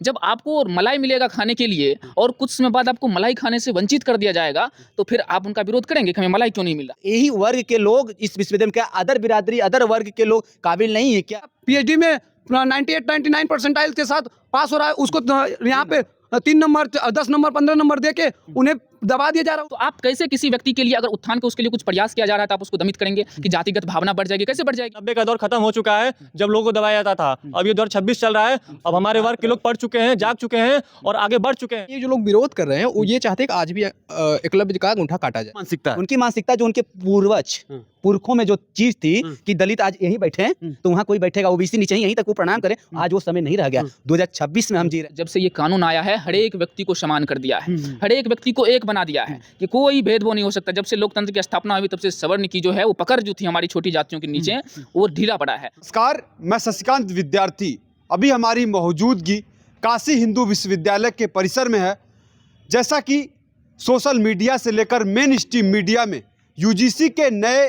जब आपको मलाई मिलेगा खाने के लिए और कुछ समय बाद आपको मलाई खाने से वंचित कर दिया जाएगा, तो फिर आप उनका विरोध करेंगे कि हमें मलाई क्यों नहीं मिल रहा? यही वर्ग के लोग इस विश्वविद्यालय में, क्या अदर बिरादरी अदर वर्ग के लोग काबिल नहीं है क्या? पीएचडी में 98-99 परसेंटाइल के साथ पास हो रहा है, उसको यहाँ पे 3 नंबर 10 नंबर 15 नंबर दे के उन्हें दबा दिया जा रहा है। तो आप कैसे किसी व्यक्ति के लिए अगर उत्थान के उसके लिए कुछ प्रयास किया जा रहा है तो आप उसको दमित करेंगे कि जातिगत भावना बढ़ जाएगी? कैसे बढ़ जाएगी? 90 का दौर खत्म हो चुका है जब लोगों को दबाया जाता था। अब ये दौर 26 चल रहा है। अब हमारे वर्ग के लोग पढ़ चुके हैं, जाग चुके हैं और आगे बढ़ चुके हैं। ये जो लोग विरोध कर रहे हैं वो ये चाहते हैं कि आज भी एकलव्य का अंगूठा काटा जाए। मानसिकता उनकी मानसिकता जो उनके पूर्वज पुरखों में जो चीज थी कि दलित आज यहीं बैठे हैं तो वहाँ कोई बैठेगा, ओबीसी नीचे यहीं तक वो प्रणाम करें, आज वो समय नहीं रह गया। 2026 में हम जी रहे हैं। जब से ये कानून आया है हर एक व्यक्ति को समान कर दिया है, हर एक व्यक्ति को एक बना दिया है कि कोई भेदभाव नहीं हो सकता। जब से लोकतंत्र की स्थापना हुई तब से सवर्ण की जो है वो पकड़ जो थी हमारी छोटी जातियों के नीचे वो ढीला पड़ा है। नमस्कार, मैं शशिकांत विद्यार्थी। अभी हमारी मौजूदगी काशी हिंदू विश्वविद्यालय के परिसर में है। जैसा कि सोशल मीडिया से लेकर मेन स्ट्रीम मीडिया में यूजीसी के नए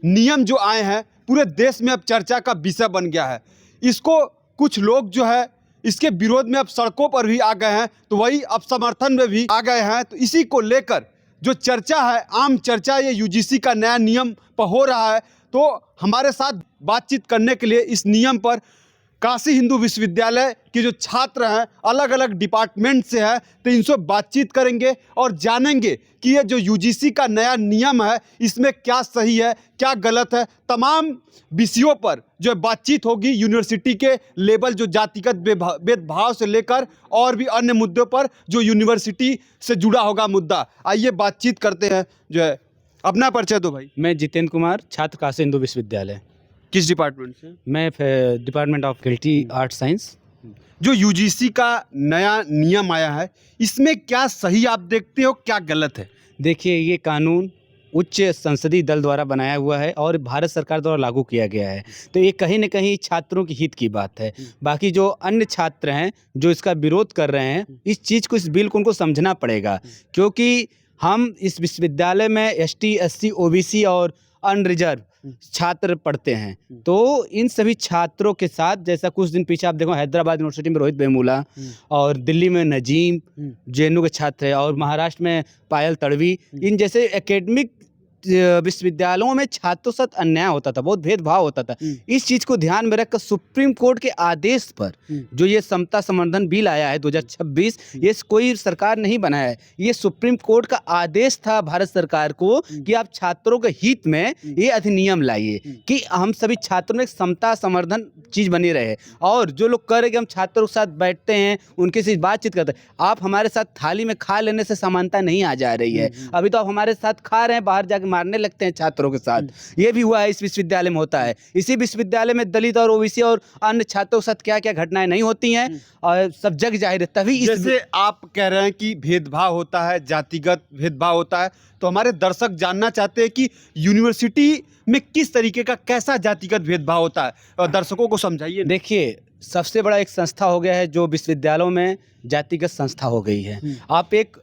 नियम जो आए हैं पूरे देश में अब चर्चा का विषय बन गया है। इसको कुछ लोग जो है इसके विरोध में अब सड़कों पर भी आ गए हैं, तो वही अब समर्थन में भी आ गए हैं। तो इसी को लेकर जो चर्चा है, आम चर्चा ये यूजीसी का नया नियम पर हो रहा है। तो हमारे साथ बातचीत करने के लिए इस नियम पर काशी हिंदू विश्वविद्यालय के जो छात्र हैं अलग अलग डिपार्टमेंट से हैं, तो इनसे बातचीत करेंगे और जानेंगे कि ये जो यूजीसी का नया नियम है इसमें क्या सही है क्या गलत है। तमाम विषयों पर जो बातचीत होगी, यूनिवर्सिटी के लेवल जो जातिगत भेदभाव से लेकर और भी अन्य मुद्दों पर जो यूनिवर्सिटी से जुड़ा होगा मुद्दा। आइए बातचीत करते हैं। जो है अपना परिचय दो भाई। मैं जितेंद्र कुमार, छात्र काशी हिंदू विश्वविद्यालय। किस डिपार्टमेंट से? मैं department of faculty art science. जो यूजीसी का नया नियम आया है इसमें क्या सही आप देखते हो, क्या गलत है? देखिए, ये कानून उच्च संसदीय दल द्वारा बनाया हुआ है और भारत सरकार द्वारा लागू किया गया है, तो ये कहीं न कहीं छात्रों की हित की बात है। बाकी जो अन्य छात्र हैं जो इसका विरोध कर रहे हैं, इस चीज़ को, इस बिल को उनको समझना पड़ेगा, क्योंकि हम इस विश्वविद्यालय में एसटी, एससी, ओबीसी और अनरिजर्व छात्र पढ़ते हैं। तो इन सभी छात्रों के साथ, जैसा कुछ दिन पीछे आप देखो हैदराबाद यूनिवर्सिटी में रोहित वेमुला और दिल्ली में नजीम जेएनयू के छात्र है और महाराष्ट्र में पायल तड़वी, इन जैसे एकेडमिक विश्वविद्यालयों में छात्रों के साथ अन्याय होता था, बहुत भेदभाव होता था। इस चीज़ को ध्यान में रखकर सुप्रीम कोर्ट के आदेश पर जो ये समता संवर्धन बिल आया है 2026, ये कोई सरकार नहीं बनाया है, ये सुप्रीम कोर्ट का आदेश था भारत सरकार को कि आप छात्रों के हित में ये अधिनियम लाइए कि हम सभी छात्रों में एक समता संवर्धन चीज़ बनी रहे। और जो लोग कह रहे कि हम छात्रों के साथ बैठते हैं, उनके साथ बातचीत करते हैं, आप हमारे साथ थाली में खा लेने से समानता नहीं आ जा रही है। अभी तो आप हमारे साथ खा रहे हैं, बाहर जाकर मारने लगते हैं छात्रों के साथ। ये भी हुआ है, इस विश्वविद्यालय में होता है। इसी विश्वविद्यालय में दलित और ओबीसी और अन्य छात्रों के साथ क्या क्या घटनाएं नहीं होती हैं और सब जग जाहिर है। तभी जैसे आप कह रहे हैं कि भेदभाव होता है, जातिगत भेदभाव होता है, तो हमारे दर्शक जानना चाहते हैं कि यूनिवर्सिटी में किस तरीके का कैसा जातिगत भेदभाव होता है, और दर्शकों को समझाइए। देखिए, सबसे बड़ा एक संस्था हो गया है जो विश्वविद्यालयों में जातिगत संस्था हो गई है। आप एक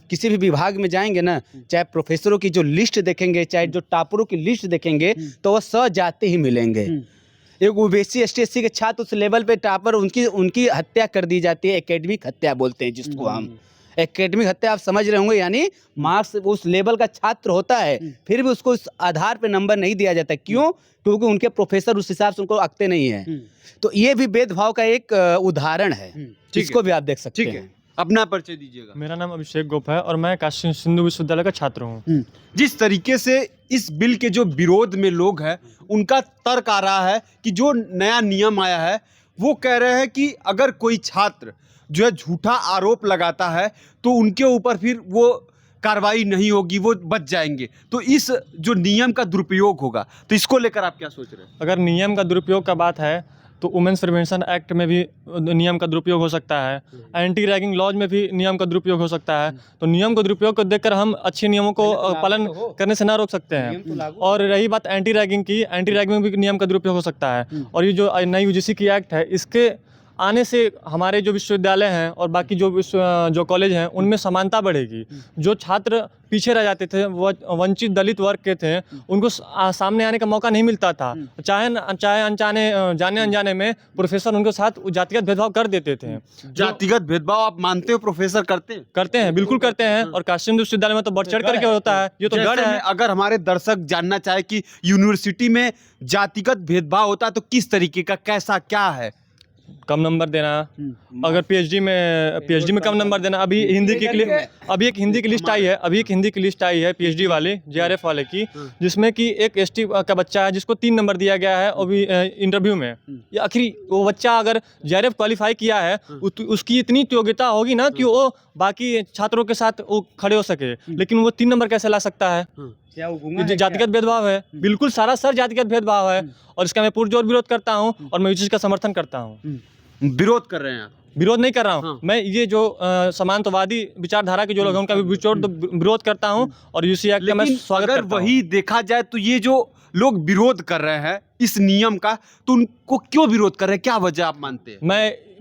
किसी भी विभाग में जाएंगे ना, चाहे प्रोफेसरों की जो लिस्ट देखेंगे, चाहे जो टॉपरों की लिस्ट देखेंगे, तो वह सजाति ही मिलेंगे। एक ओबीसी एसटी एससी के छात्र उस लेवल पे टॉपर, उनकी हत्या कर दी जाती है। एकेडमिक हत्या बोलते हैं जिसको हम, एकेडमिक हत्या आप समझ रहे होंगे, यानी मार्क्स उस लेवल का छात्र होता है फिर भी उसको उस आधार पे नंबर नहीं दिया जाता। क्यों? क्योंकि उनके प्रोफेसर उस हिसाब से उनको आंकते नहीं है। तो ये भी भेदभाव का एक उदाहरण है, इसको भी आप देख सकते हैं। अपना परिचय दीजिएगा। मेरा नाम अभिषेक गोप है और मैं काशी हिंदू विश्वविद्यालय का छात्र हूँ। जिस तरीके से इस बिल के जो विरोध में लोग हैं उनका तर्क आ रहा है कि जो नया नियम आया है वो कह रहे हैं कि अगर कोई छात्र जो है झूठा आरोप लगाता है तो उनके ऊपर फिर वो कार्रवाई नहीं होगी, वो बच जाएंगे। तो इस जो नियम का दुरुपयोग होगा, तो इसको लेकर आप क्या सोच रहे हैं? अगर नियम का दुरुपयोग का बात है तो वुमेन्स प्रिवेंशन एक्ट में भी नियम का दुरुपयोग हो सकता है, एंटी रैगिंग लॉज में भी नियम का दुरुपयोग हो सकता है। तो नियम का दुरुपयोग को देखकर हम अच्छे नियमों को पालन करने से ना रोक सकते हैं। और रही बात एंटी रैगिंग की, एंटी रैगिंग में भी नियम का दुरुपयोग हो सकता है। और ये जो नई यूजीसी की एक्ट है, इसके आने से हमारे जो विश्वविद्यालय हैं और बाकी जो कॉलेज हैं उनमें समानता बढ़ेगी। जो छात्र पीछे रह जाते थे, वंचित दलित वर्ग के थे, उनको सामने आने का मौका नहीं मिलता था। चाहे अनजाने जाने अनजाने में प्रोफेसर उनके साथ जातिगत भेदभाव कर देते थे। जातिगत भेदभाव आप मानते हो प्रोफेसर करते हैं? बिल्कुल करते हैं। और काशी हिंदू विश्वविद्यालय में तो बढ़ चढ़ करके होता है, ये तो गढ़ है। अगर हमारे दर्शक जानना चाहे कि यूनिवर्सिटी में जातिगत भेदभाव होता है तो किस तरीके का, कैसा, क्या है? कम नंबर देना, अगर पीएचडी में कम नंबर देना। अभी एक हिंदी की लिस्ट आई है पीएचडी वाली, जेआरएफ वाले की, जिसमें कि एक एसटी का बच्चा है जिसको 3 नंबर दिया गया है। अभी इंटरव्यू में या आखिरी वो बच्चा अगर जेआरएफ क्वालिफाई किया है, उसकी इतनी योग्यता होगी ना कि वो बाकी छात्रों के साथ वो खड़े हो सके, लेकिन वो 3 नंबर कैसे ला सकता है? ये जातिगत भेदभाव है, बिल्कुल सारा सर जातिगत भेदभाव है। और इसका मैं पुरजोर विरोध करता हूँ और मैं इस चीज़ का समर्थन करता हूँ। विरोध कर रहे हैं आप? विरोध नहीं कर रहा हूँ, मैं ये जो समानतवादी विचारधारा के जो लोग हैं उनका विरोध करता हूँ और यूसी एक्ट का मैं स्वागत करता हूँ। वही देखा जाए तो ये जो लोग विरोध कर रहे हैं इस नियम का, तो उनको क्यों विरोध कर रहे हैं, क्या वजह आप मानते हैं?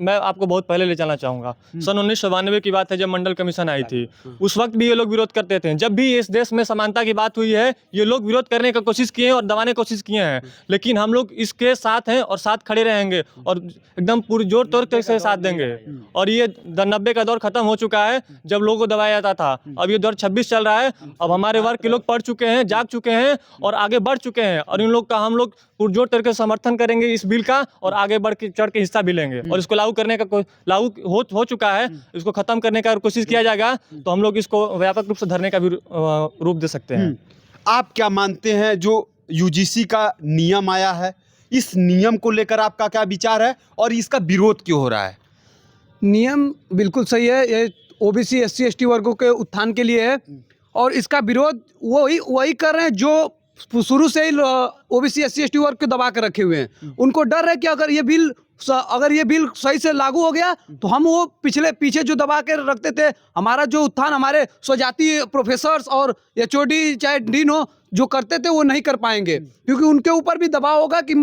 मैं आपको बहुत पहले ले जाना चाहूँगा। सन 1992 की बात है, जब मंडल कमीशन आई थी, उस वक्त भी ये लोग विरोध करते थे। जब भी इस देश में समानता की बात हुई है, ये लोग विरोध करने की कोशिश किए और दबाने की कोशिश किए हैं, लेकिन हम लोग इसके साथ हैं और साथ खड़े रहेंगे और एकदम पुरजोर तौर से साथ देंगे। और ये 90 का दौर खत्म हो चुका है जब लोगों को दबाया जाता था। अब ये दौर 26 चल रहा है। अब हमारे वर्ग के लोग पढ़ चुके हैं, जाग चुके हैं और आगे बढ़ चुके हैं, और इन लोग का हम लोग पुरजोर तरीके से समर्थन करेंगे इस बिल का, और आगे बढ़ के चढ़ के हिस्सा भी लेंगे। और इसको लागू करने का लागू हो चुका है, इसको खत्म करने का कोशिश किया जाएगा तो हम लोग इसको व्यापक रूप से धरने का भी रूप दे सकते हैं। आप क्या मानते हैं, जो यूजीसी का नियम आया है, इस नियम को लेकर आपका क्या विचार है और इसका विरोध क्यों हो रहा है? नियम बिल्कुल सही है, ये ओबीसी एससी एसटी वर्गों के उत्थान के लिए है, और इसका विरोध वही कर रहे हैं जो शुरू से ही ओबीसी एससी एसटी वर्ग को दबा के रखे हुए हैं। उनको डर है कि अगर ये बिल सही से लागू हो गया तो हम वो पीछे जो दबा के रखते थे, हमारा जो उत्थान हमारे स्वजातीय प्रोफेसर्स और एचओडी चाहे डीन हो जो करते थे वो नहीं कर पाएंगे, क्योंकि उनके ऊपर भी दबाव होगा कि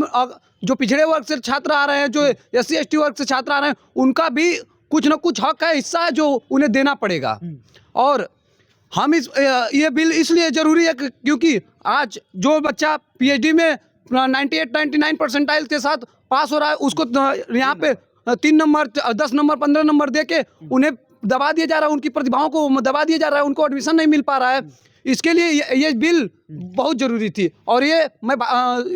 जो पिछड़े वर्ग से छात्र आ रहे हैं, जो एससी एसटी वर्ग से छात्र आ रहे हैं, उनका भी कुछ ना कुछ हक है, हिस्सा है जो उन्हें देना पड़ेगा। और हम ये बिल इसलिए ज़रूरी है क्योंकि आज जो बच्चा पीएचडी में 98-99 परसेंटाइल के साथ पास हो रहा है, उसको यहाँ पे 3 नंबर 10 नंबर 15 नंबर दे के उन्हें दबा दिया जा रहा है, उनकी प्रतिभाओं को दबा दिया जा रहा है, उनको एडमिशन नहीं मिल पा रहा है। इसके लिए ये बिल बहुत ज़रूरी थी, और ये मैं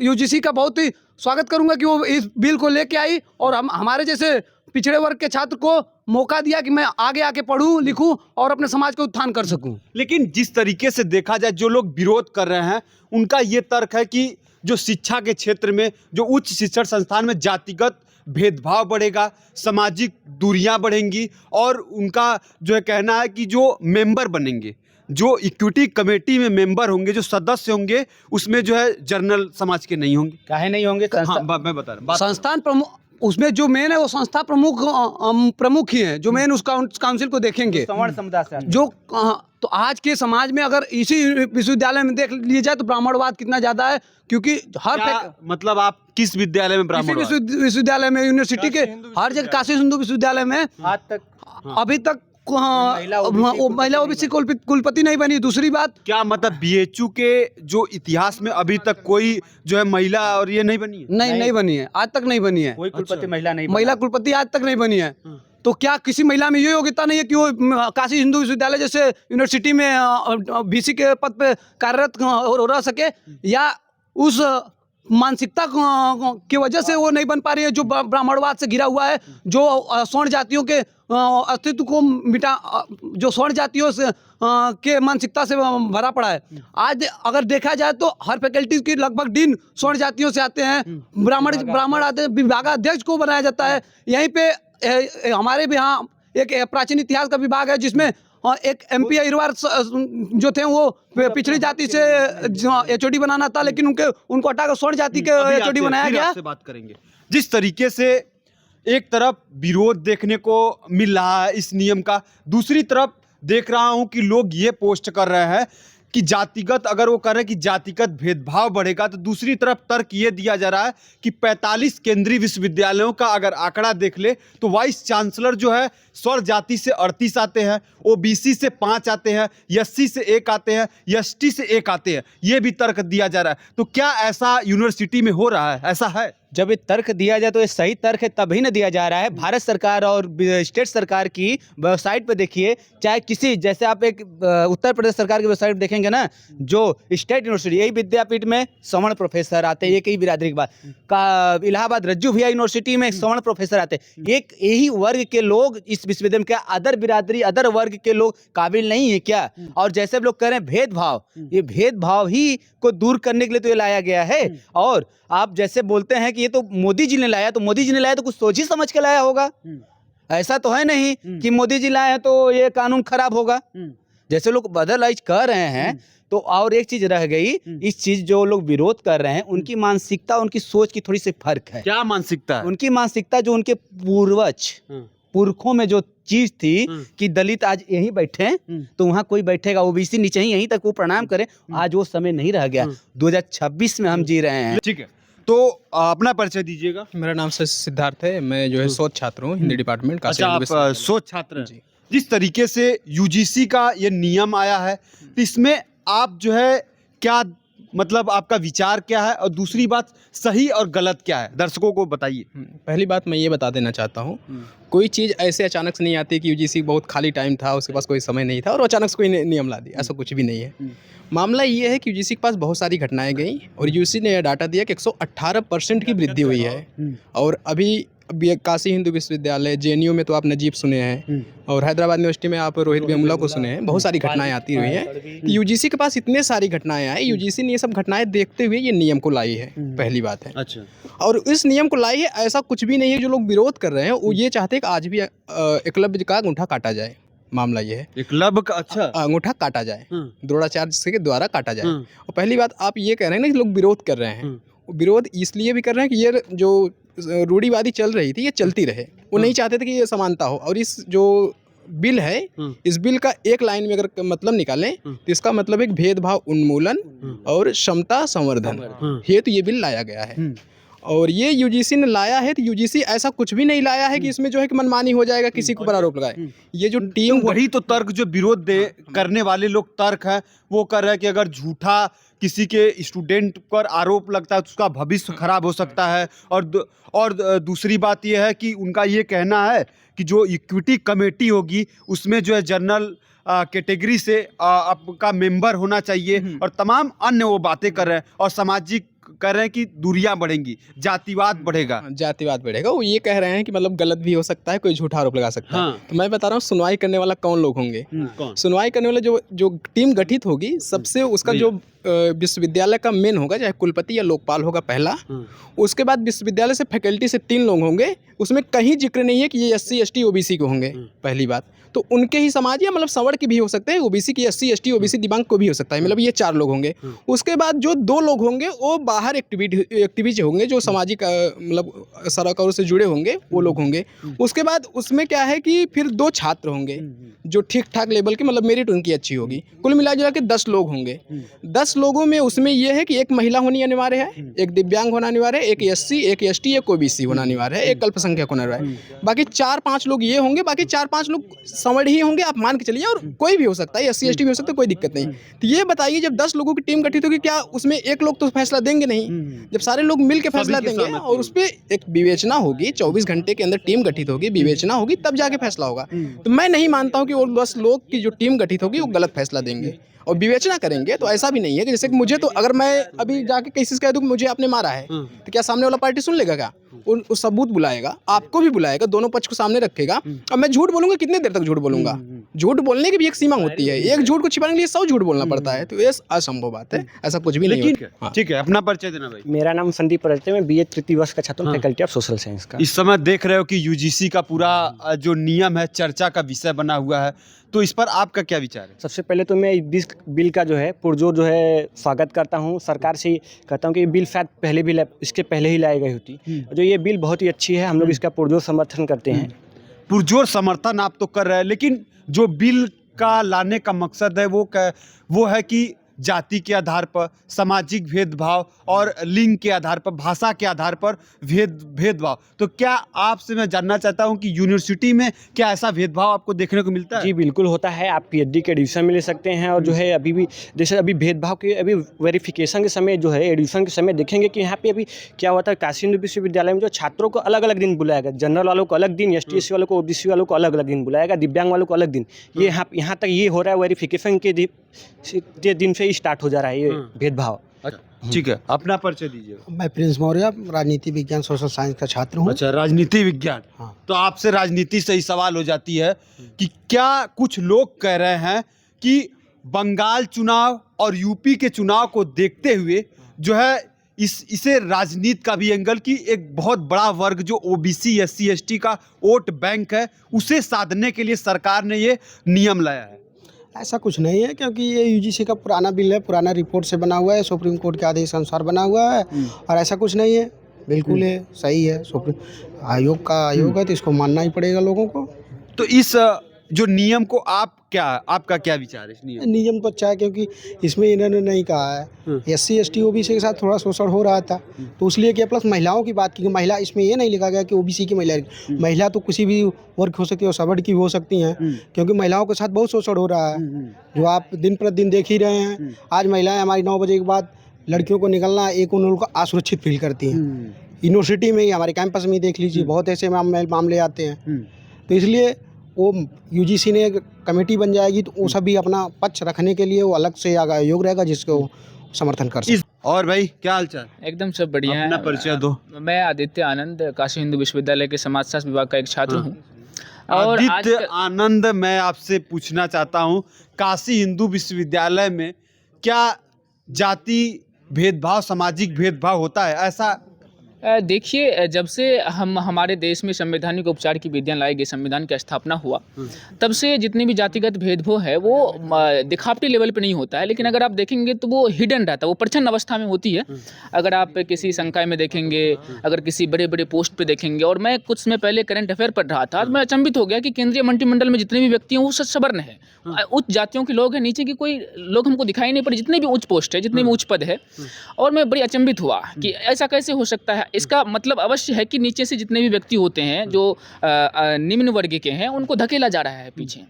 यूजीसी का बहुत ही स्वागत करूँगा कि वो इस बिल को लेके आई और हमारे जैसे पिछड़े वर्ग के छात्र को मौका दिया कि मैं आगे आके पढूं, लिखूं और अपने समाज का उत्थान कर सकूं। लेकिन जिस तरीके से देखा जाए, जो लोग विरोध कर रहे हैं उनका ये तर्क है कि जो शिक्षा के क्षेत्र में, जो उच्च शिक्षण संस्थान में जातिगत भेदभाव बढ़ेगा, सामाजिक दूरियां बढ़ेंगी, और उनका जो है कहना है कि जो मेंबर बनेंगे, जो इक्विटी कमेटी में मेंबर होंगे, जो सदस्य होंगे, उसमें जो है जनरल समाज के नहीं होंगे। काहे नहीं होंगे? हाँ, मैं बता रहा हूँ। संस्थान प्रमुख, उसमें जो मेन है वो संस्था प्रमुख ही हैं, जो मेन उस काउंसिल को देखेंगे, सवर्ण समुदाय से जो तो आज के समाज में अगर इसी विश्वविद्यालय में देख लिया जाए तो ब्राह्मणवाद कितना ज्यादा है, क्योंकि मतलब आप किस विद्यालय में ब्राह्मणवाद? विश्वविद्यालय में, यूनिवर्सिटी के हर जगह, काशी हिंदू विश्वविद्यालय में आज तक अभी तक महिला ओबीसी कुलपति नहीं बनी। दूसरी बात, क्या मतलब बीएचयू के जो इतिहास में अभी तक कोई जो है महिला और ये नहीं बनी है? नहीं बनी है, आज तक नहीं बनी है। कोई कुलपति महिला कुलपति आज तक नहीं बनी है। तो क्या किसी महिला में ये योग्यता नहीं है कि वो काशी हिंदू विश्वविद्यालय जैसे यूनिवर्सिटी में बीसी के पद पे कार्यरत रह सके, या उस मानसिकता की वजह से वो नहीं बन पा रही है जो ब्राह्मणवाद से घिरा हुआ है, जो स्वर्ण जातियों के अस्तित्व को जो स्वर्ण जातियों से के मानसिकता से भरा पड़ा है। आज अगर देखा जाए तो हर फैकल्टी की लगभग डीन स्वर्ण जातियों से आते हैं, ब्राह्मण आते हैं, विभागाध्यक्ष को बनाया जाता है। यहीं पे हमारे भी यहाँ एक प्राचीन इतिहास का विभाग है जिसमें एक एमपी अहिरवार जो थे वो पिछड़ी जाति से एचओडी बनाना था, लेकिन उनको हटाकर स्वर्ण जाति के एचओडी बनाया गया। से बात करेंगे जिस तरीके से एक तरफ विरोध देखने को मिल रहा है इस नियम का, दूसरी तरफ देख रहा हूं कि लोग ये पोस्ट कर रहे हैं कि जातिगत, अगर वो कह रहे हैं कि जातिगत भेदभाव बढ़ेगा, तो दूसरी तरफ तर्क ये दिया जा रहा है कि 45 केंद्रीय विश्वविद्यालयों का अगर आंकड़ा देख ले तो वाइस चांसलर जो है स्वर जाति से 38 आते हैं, ओबीसी से 5 आते हैं, एससी से 1 आते हैं, एसटी से 1 आते हैं। ये भी तर्क दिया जा रहा है। तो क्या ऐसा यूनिवर्सिटी में हो रहा है? ऐसा है? जब ये तर्क दिया जाए तो ये सही तर्क है, तभी ना दिया जा रहा है। भारत सरकार और स्टेट सरकार की वेबसाइट पर देखिए, चाहे किसी, जैसे आप एक उत्तर प्रदेश सरकार की वेबसाइट पर देखेंगे ना, जो स्टेट यूनिवर्सिटी, यही विद्यापीठ में सवर्ण प्रोफेसर आते हैं, एक ही बिरादरी के बाद का इलाहाबाद रज्जू भैया यूनिवर्सिटी में सवर्ण प्रोफेसर आते हैं। एक यही वर्ग के लोग इस विश्वविद्यालय में, क्या अदर बिरादरी, अदर वर्ग के लोग काबिल नहीं है क्या? और जैसे आप लोग कह रहे हैं भेदभाव, ये भेदभाव ही को दूर करने के लिए तो ये लाया गया है। और आप जैसे बोलते हैं कि ये तो मोदी जी ने लाया, तो मोदी जी ने लाया तो कुछ सोच ही समझ के लाया होगा। ऐसा तो है नहीं कि मोदी जी लाए हैं तो ये कानून खराब होगा। जैसे लोग बदलाइज कर रहे हैं, तो और एक चीज रह गई, इस चीज जो लोग विरोध कर रहे हैं उनकी मानसिकता, उनकी सोच की थोड़ी सी फर्क है। क्या मानसिकता है? उनकी मानसिकता जो उनके पूर्वज पुरखों में जो चीज थी कि दलित आज यहीं बैठे तो वहां कोई बैठेगा, ओबीसी नीचे ही यहीं तक वो प्रणाम करे, आज वो समय नहीं रह गया। 2026 में हम जी रहे हैं। ठीक है, तो अपना परिचय दीजिएगा। मेरा नाम सिद्धार्थ है, मैं जो है शोध छात्र हूँ हिंदी डिपार्टमेंट का। अच्छा, आप शोध छात्र हैं। जिस तरीके से यूजीसी का ये नियम आया है, तो इसमें आप जो है क्या, मतलब आपका विचार क्या है, और दूसरी बात सही और गलत क्या है, दर्शकों को बताइए। पहली बात मैं ये बता देना चाहता हूँ, कोई चीज़ ऐसे अचानक से नहीं आती कि यूजीसी बहुत खाली टाइम था, उसके पास कोई समय नहीं था और अचानक से कोई नियम ला दिया, ऐसा कुछ भी नहीं है। मामला ये है कि यूजीसी के पास बहुत सारी घटनाएं गई और यूजीसी ने यह डाटा दिया कि 118% की वृद्धि हुई है। और अभी काशी हिंदू विश्वविद्यालय, जेएनयू में तो आप नजीब सुने हैं, और हैदराबाद यूनिवर्सिटी में आप रोहित वेमुला को सुने हैं। बहुत सारी घटनाएं आती हुई हैं। यूजीसी के पास इतने सारी घटनाएं आई, यूजीसी ने ये सब घटनाएं देखते हुए ये नियम को लाई है, पहली बात है। अच्छा, और इस नियम को लाई है, ऐसा कुछ भी नहीं है। जो लोग विरोध कर रहे हैं वो ये चाहते हैं कि आज भी एकलव्य का अंगूठा काटा जाए। मामला ये है, एकलव्य का अच्छा अंगूठा काटा जाए, द्रोणाचार्य के द्वारा काटा जाए। और पहली बात आप ये कह रहे हैं ना कि लोग विरोध कर रहे हैं, विरोध इसलिए भी कर रहे हैं कि ये जो रूढ़िवादी चल रही थी ये चलती रहे। वो नहीं चाहते थे कि ये समानता हो। और इस जो बिल है, इस बिल का एक लाइन में अगर मतलब निकालें तो इसका मतलब एक भेदभाव उन्मूलन और क्षमता संवर्धन हेतु ये बिल लाया गया है। और ये यूजीसी ने लाया है, तो यूजीसी ऐसा कुछ भी नहीं लाया है कि इसमें जो है कि मनमानी हो जाएगा, किसी को ऊपर आरोप लगाए। ये जो टीम, वही तो तर्क जो विरोध करने वाले लोग तर्क है, वो कर रहे हैं कि अगर झूठा किसी के स्टूडेंट पर आरोप लगता है तो उसका भविष्य खराब हो सकता है। और दूसरी बात ये है कि उनका ये कहना है कि जो इक्विटी कमेटी होगी उसमें जो है जनरल कैटेगरी से आपका मेंबर होना चाहिए, और तमाम अन्य वो बातें कर रहे हैं। और सामाजिक कह रहे हैं कि दूरियां बढ़ेंगी, जातिवाद बढ़ेगा। जातिवाद बढ़ेगा। वो ये कह रहे हैं कि मतलब गलत भी हो सकता है, कोई झूठा आरोप लगा सकता है। तो मैं बता रहा हूँ, सुनवाई करने वाला कौन लोग होंगे। सुनवाई करने वाले जो टीम गठित होगी, सबसे उसका जो विश्वविद्यालय का मेन होगा, चाहे कुलपति या लोकपाल होगा पहला। उसके बाद विश्वविद्यालय से फैकल्टी से 3 लोग होंगे। उसमें कहीं जिक्र नहीं है कि ये SC ST OBC के होंगे, पहली बात। तो उनके ही समाज या मतलब सवर्ण के भी हो सकते हैं, OBC की, SC ST OBC दिव्यांग को भी हो सकता है, मतलब ये 4 लोग होंगे। उसके बाद जो 2 लोग होंगे वो बाहर एक्टिविटी होंगे, जो सामाजिक मतलब सरोकारों से जुड़े होंगे, वो लोग होंगे। उसके बाद उसमें क्या है कि फिर 2 छात्र होंगे जो ठीक ठाक लेवल के, मतलब मेरिट उनकी अच्छी होगी। कुल मिला जुला के 10 लोग होंगे। 10 लोगों में उसमें यह है कि एक महिला होनी अनिवार्य है, एक दिव्यांग होना अनिवार्य है, एक SC, एक ST, एक OBC होना अनिवार्य है, एक अल्पसंख्यक होना अनिवार्य है। बाकी 4-5 लोग ये होंगे, बाकी 4-5 लोग सवर्ण ही होंगे, आप मान के चलिए। और कोई भी हो सकता है, SC ST भी हो सकता है, कोई दिक्कत नहीं। तो ये बताइए, जब 10 लोगों की टीम गठित होगी, क्या उसमें एक लोग तो फैसला देंगे नहीं? जब सारे लोग मिल के फैसला देंगे और उस पर एक विवेचना होगी, 24 घंटे के अंदर टीम गठित होगी, विवेचना होगी, तब जाके फैसला होगा। तो मैं नहीं मानता हूँ कि वो 10 लोग की जो टीम गठित होगी वो गलत फैसला देंगे और विवेचना करेंगे। तो ऐसा भी नहीं है कि जैसे कि मुझे, तो अगर मैं अभी जाके किसी से कह दूं कि मुझे आपने मारा है, तो क्या सामने वाला पार्टी सुन लेगा? क्या उस सबूत बुलाएगा, आपको भी बुलाएगा, दोनों पक्ष को सामने रखेगा। अब मैं झूठ बोलूंगा, कितने देर तक झूठ बोलूंगा? झूठ बोलने की भी एक सीमा होती है, एक झूठ को छिपाने के लिए 100 झूठ बोलना पड़ता है। तो ये असंभव बात है, ऐसा कुछ भी नहीं है। ठीक है, अपना परिचय देना भाई। मेरा नाम संदीप रजते, मैं BA तृतीय वर्ष का छात्र हूँ, फैकल्टी ऑफ सोशल साइंस का। इस समय देख रहे हो कि यूजीसी का पूरा जो नियम है चर्चा का विषय बना हुआ है, तो इस पर आपका क्या विचार है? सबसे पहले तो मैं इस बिल का जो है पुरजोर जो है स्वागत करता हूँ। सरकार से कहता हूँ कि ये बिल शायद इसके पहले ही लाई गई होती। जो ये बिल बहुत ही अच्छी है, हम लोग इसका पुरजोर समर्थन करते हैं। पुरजोर समर्थन आप तो कर रहे हैं, लेकिन जो बिल का लाने का मकसद है वो है कि जाति के आधार पर, सामाजिक भेदभाव और लिंग के आधार पर, भाषा के आधार पर भेदभाव। तो क्या आपसे मैं जानना चाहता हूं कि यूनिवर्सिटी में क्या ऐसा भेदभाव आपको देखने को मिलता है? जी बिल्कुल होता है। आप पीएचडी के एडमिशन में ले सकते हैं और जो है अभी भी जैसे अभी भेदभाव के अभी वेरिफिकेशन के समय जो है एडमिशन के समय देखेंगे कि यहाँ पे अभी क्या हुआ था, काशी हिंदू विश्वविद्यालय में जो छात्रों को अलग अलग दिन बुलाया गया, जनरल वालों को अलग दिन, ST/SC वालों को, ओबीसी वालों को अलग अलग दिन बुलाया गया, दिव्यांग वालों को अलग दिन। ये यहाँ तक ये हो रहा है, वेरिफिकेशन के दिन से ही स्टार्ट हो जा रहा है ये भेदभाव। ठीक है, अपना परिचय दीजिए। मैं प्रिंस मौर्य, राजनीति विज्ञान सोशल साइंस का छात्र हूँ। अच्छा, राजनीति विज्ञान। हाँ। तो आपसे राजनीति से ही सवाल हो जाती है कि क्या कुछ लोग कह रहे हैं कि बंगाल चुनाव और यूपी के चुनाव को देखते हुए जो है इसे राजनीति का भी एंगल की एक बहुत बड़ा वर्ग जो ओबीसी SC/ST का वोट बैंक है उसे साधने के लिए सरकार ने ये नियम लाया है? ऐसा कुछ नहीं है, क्योंकि ये यूजीसी का पुराना बिल है, पुराना रिपोर्ट से बना हुआ है, सुप्रीम कोर्ट के आदेश अनुसार बना हुआ है और ऐसा कुछ नहीं है। बिल्कुल है, सही है। सुप्रीम आयोग का आयोग है तो इसको मानना ही पड़ेगा लोगों को। तो इस जो नियम को आपका क्या विचार है? इस नियम तो अच्छा है, क्योंकि इसमें इन्होंने नहीं कहा है SC/ST ओबीसी के साथ थोड़ा शोषण हो रहा था तो इसलिए किया। प्लस महिलाओं की बात की, महिला इसमें ये नहीं लिखा गया कि ओबीसी की महिला तो किसी भी वर्ग हो सकती है और सबड़ की भी हो सकती हैं, क्योंकि महिलाओं के साथ बहुत शोषण हो रहा है जो आप दिन प्रतिदिन देख ही रहे हैं। आज महिलाएं हमारी 9 बजे के बाद लड़कियों को निकलना एक उनको असुरक्षित फील करती हैं। यूनिवर्सिटी में ही, हमारे कैंपस में ही देख लीजिए, बहुत ऐसे मामले आते हैं। तो इसलिए वो यूजीसी ने एक कमेटी बन जाएगी तो वो सभी अपना पक्ष रखने के लिए वो अलग से आयोग रहेगा जिसको समर्थन कर सकते। और भाई क्या हाल चाल? एकदम सब बढ़िया है। अपना परिचय दो। मैं आदित्य आनंद काशी हिंदू विश्वविद्यालय के समाजशास्त्र विभाग का एक छात्र हूँ। और आदित्य आनंद, मैं आपसे पूछना चाहता हूँ, काशी हिंदू विश्वविद्यालय में क्या जाति भेदभाव, सामाजिक भेदभाव होता है? ऐसा देखिए, जब से हमारे देश में संवैधानिक उपचार की विधियाँ लाई गई, संविधान की स्थापना हुआ, तब से जितनी भी जातिगत भेदभाव है वो दिखावटी लेवल पे नहीं होता है, लेकिन अगर आप देखेंगे तो वो हिडन रहता है, वो प्रच्छन्न अवस्था में होती है। अगर आप किसी संकाय में देखेंगे, अगर किसी बड़े बड़े पोस्ट पे देखेंगे, और मैं कुछ समय पहले करंट अफेयर पढ़ रहा था, मैं अचंभित हो गया कि केंद्रीय मंत्रिमंडल में जितने भी व्यक्ति हैं वो सवर्ण है, उच्च जातियों के लोग हैं, नीचे की कोई लोग हमको दिखाई नहीं पड़े, जितने भी उच्च पोस्ट है, जितने भी उच्च पद है। और मैं बड़ी अचंभित हुआ कि ऐसा कैसे हो सकता है। इसका मतलब अवश्य है कि नीचे से जितने भी व्यक्ति होते हैं जो निम्न वर्ग के हैं उनको धकेला जा रहा है पीछे।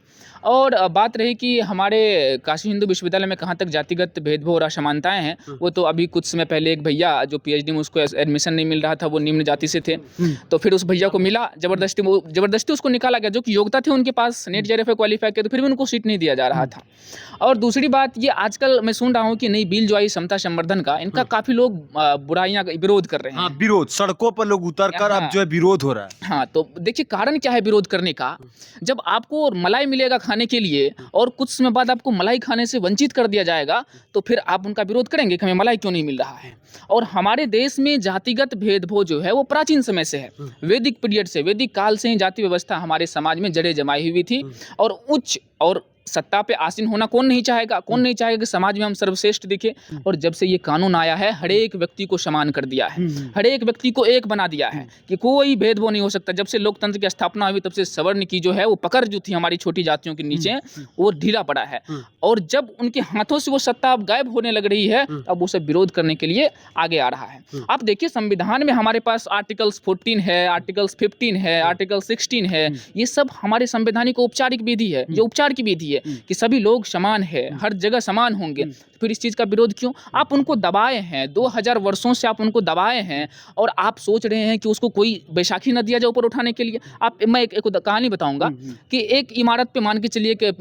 और बात रही कि हमारे काशी हिंदू विश्वविद्यालय में कहाँ तक जातिगत भेदभाव और असमानताएं हैं, वो तो अभी कुछ समय पहले एक भैया जो PhD में उसको एडमिशन नहीं मिल रहा था, वो निम्न जाति से थे, तो फिर उस भैया को मिला, जबरदस्ती उसको निकाला गया, जो कि योग्यता थी उनके पास, नेट JRF क्वालिफाई किया, तो फिर भी उनको सीट नहीं दिया जा रहा था। और दूसरी बात ये, आजकल मैं सुन रहा हूँ कि नई बिल जो आई समता संवर्धन का, इनका काफ़ी लोग बुराइयाँ विरोध कर रहे हैं। विरोध, सड़कों पर लोग उतर कर अब जो है विरोध हो रहा है। हाँ, तो देखिए कारण क्या है विरोध करने का। जब आपको मलाई मिलेगा खाने के लिए और कुछ समय बाद आपको मलाई खाने से वंचित कर दिया जाएगा, तो फिर आप उनका विरोध करेंगे कि हमें मलाई क्यों नहीं मिल रहा है। और हमारे देश में जातिगत भेदभाव जो है वो प्राचीन समय से है, वैदिक पीरियड से, वैदिक काल से ही जाति व्यवस्था हमारे समाज में जड़ें जमाई हुई थी। और उच्च और सत्ता पे आसीन होना कौन नहीं चाहेगा, कौन नहीं चाहेगा कि समाज में हम सर्वश्रेष्ठ दिखे। और जब से ये कानून आया है, हर एक व्यक्ति को समान कर दिया है, हर एक व्यक्ति को एक बना दिया है कि कोई भेदभाव नहीं हो सकता। जब से लोकतंत्र की स्थापना हुई तब से सवर्ण की जो है वो पकड़ जो थी हमारी छोटी जातियों के नीचे, वो ढीला पड़ा है। और जब उनके हाथों से वो सत्ता अब गायब होने लग रही है, अब वो सब विरोध करने के लिए आगे आ रहा है। आप देखिए, संविधान में हमारे पास आर्टिकल्स 14 है, आर्टिकल्स 15 है, आर्टिकल 16 है, ये सब हमारे संवैधानिक औपचारिक विधि है, ये उपचार की विधि है कि सभी लोग समान है, हर जगह समान होंगे। फिर इस चीज़ का विरोध क्यों? आप उनको दबाए हैं, 2000 वर्षों से आप उनको दबाए हैं, और आप सोच रहे हैं कि उसको कोई बैसाखी न दिया जाए ऊपर उठाने के लिए। मैं एक कहानी बताऊंगा कि एक इमारत पे मान के चलिए कि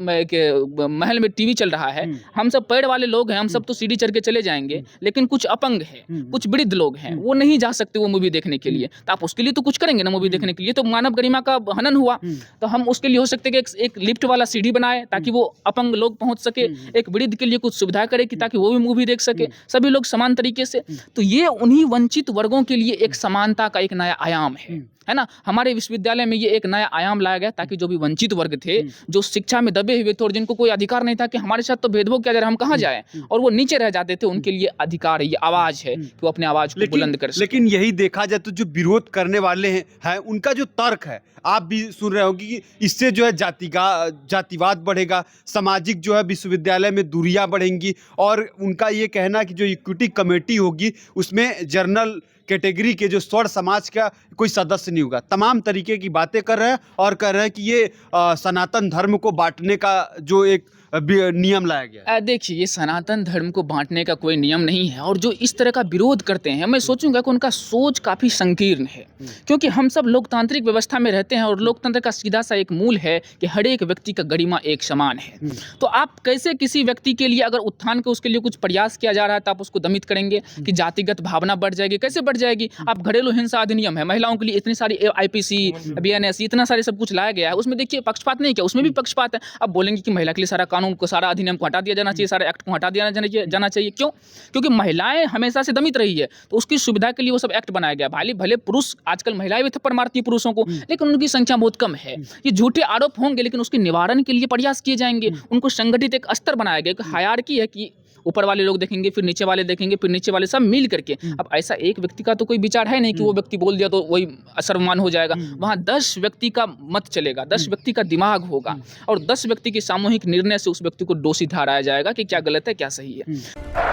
महल में टीवी चल रहा है, हम सब पैर वाले लोग हैं, हम सब तो सीढ़ी चढ़ के चले जाएंगे, लेकिन कुछ अपंग है, कुछ वृद्ध लोग हैं, वो नहीं जा सकते वो मूवी देखने के लिए, तो आप उसके लिए तो कुछ करेंगे ना, मूवी देखने के लिए। तो मानव गरिमा का हनन हुआ, तो हम उसके लिए हो सकते कि एक लिफ्ट वाला सीढ़ी बनाए ताकि वो अपंग लोग पहुंच सके, एक वृद्ध के लिए कुछ सुविधा करे कि ताकि वो भी मूवी देख सके, सभी लोग समान तरीके से। तो ये उन्हीं वंचित वर्गों के लिए एक समानता का एक नया आयाम है है ना। हमारे विश्वविद्यालय में ये एक नया आयाम लाया गया ताकि जो भी वंचित वर्ग थे, जो शिक्षा में दबे हुए थे और जिनको कोई अधिकार नहीं था कि हमारे साथ तो भेदभाव किया जा रहा है, हम कहाँ जाएं, और वो नीचे रह जाते थे, उनके लिए अधिकार है, ये आवाज़ है कि वो अपने आवाज़ को बुलंद कर सकें। लेकिन यही देखा जाए तो जो विरोध करने वाले हैं उनका जो तर्क है, आप भी सुन रहे होंगे कि इससे जो है जातिवाद बढ़ेगा, सामाजिक जो है विश्वविद्यालय में दूरियां बढ़ेंगी, और उनका ये कहना कि जो इक्विटी कमेटी होगी उसमें जनरल कैटेगरी के जो स्वर्ण समाज का कोई सदस्य नहीं होगा। तमाम तरीके की बातें कर रहे हैं और कह रहे हैं कि ये सनातन धर्म को बांटने का जो एक नियम लाया गया है। देखिए, ये सनातन धर्म को बांटने का कोई नियम नहीं है, और जो इस तरह का विरोध करते हैं, मैं सोचूंगा कि उनका सोच काफ़ी संकीर्ण है, क्योंकि हम सब लोकतांत्रिक व्यवस्था में रहते हैं और लोकतंत्र का सीधा सा एक मूल है कि हर एक व्यक्ति का गरिमा एक समान है। तो आप कैसे किसी व्यक्ति के लिए अगर उत्थान के उसके लिए कुछ प्रयास किया जा रहा है तो आप उसको दमित करेंगे कि जातिगत भावना बढ़ जाएगी? कैसे बढ़ जाएगी? आप घरेलू हिंसा अधिनियम है, महिलाओं के लिए इतनी सारी IPC, BNS, इतना सारे सब कुछ लाया गया है, उसमें देखिए पक्षपात नहीं किया, उसमें भी पक्षपात है। अब बोलेंगे कि महिला के लिए सारा कानून को, सारा अधिनियम को हटा दिया जाना चाहिए, सारे एक्ट को हटा दिया जाना चाहिए। क्यों? क्योंकि महिलाएं हमेशा से दमित रही है, तो उसकी सुविधा के लिए वो सब एक्ट बनाया गया। भले पुरुष, आजकल महिलाएं भी थप्पड़ मारती हैं पुरुषों को, लेकिन उनकी संख्या बहुत कम है। ये झूठे आरोप होंगे, लेकिन उसके निवारण के लिए प्रयास किए जाएंगे। उनको संगठित एक स्तर बनाया गया, एक हायरार्की है कि ऊपर वाले लोग देखेंगे, फिर नीचे वाले देखेंगे, फिर नीचे वाले, सब मिल करके। अब ऐसा एक व्यक्ति का तो कोई विचार है नहीं कि वो व्यक्ति बोल दिया तो वही सर्वमान हो जाएगा। वहाँ 10 व्यक्ति का मत चलेगा, 10 व्यक्ति का दिमाग होगा, और 10 व्यक्ति के सामूहिक निर्णय से उस व्यक्ति को दोषी ठहराया जाएगा कि क्या गलत है क्या सही है।